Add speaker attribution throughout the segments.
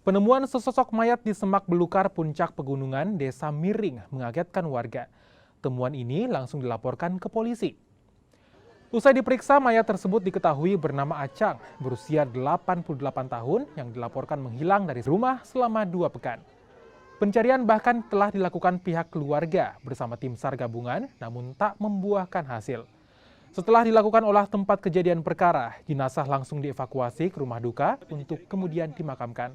Speaker 1: Penemuan sesosok mayat di semak belukar puncak pegunungan Desa Miring mengagetkan warga. Temuan ini langsung dilaporkan ke polisi. Usai diperiksa, mayat tersebut diketahui bernama Acang, berusia 88 tahun yang dilaporkan menghilang dari rumah selama 2 pekan. Pencarian bahkan telah dilakukan pihak keluarga bersama tim SAR gabungan, namun tak membuahkan hasil. Setelah dilakukan olah tempat kejadian perkara, jenazah langsung dievakuasi ke rumah duka untuk kemudian dimakamkan.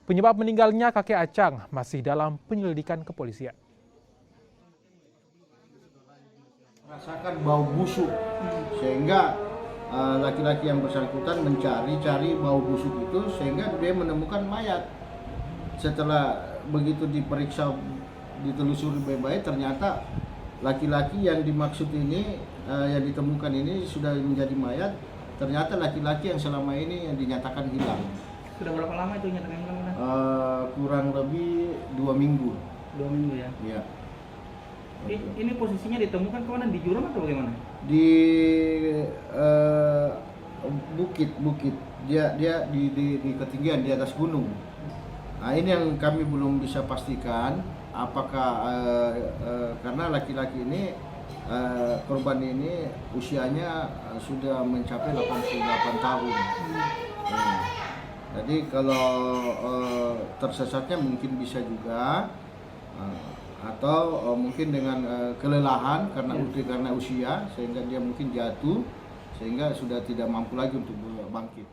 Speaker 1: Penyebab meninggalnya kakek Acang masih dalam penyelidikan kepolisian.
Speaker 2: Rasakan bau busuk, sehingga laki-laki yang bersangkutan mencari bau busuk itu sehingga dia menemukan mayat. Setelah begitu diperiksa, ditelusuri baik-baik, ternyata laki-laki yang dimaksud ini, yang ditemukan ini sudah menjadi mayat. Ternyata laki-laki yang selama ini yang dinyatakan hilang.
Speaker 3: Sudah berapa lama itu nyatakan hilang?
Speaker 2: Kurang lebih 2 minggu.
Speaker 3: 2 minggu ya?
Speaker 2: Iya.
Speaker 3: Ini posisinya ditemukan kemana? Di jurang atau bagaimana?
Speaker 2: Di bukit. Dia di ketinggian, di atas gunung. Nah, ini yang kami belum bisa pastikan apakah karena laki-laki ini, korban ini usianya sudah mencapai 88 tahun. Jadi kalau tersesatnya mungkin bisa juga, atau mungkin dengan kelelahan karena usia, sehingga dia mungkin jatuh sehingga sudah tidak mampu lagi untuk bangkit.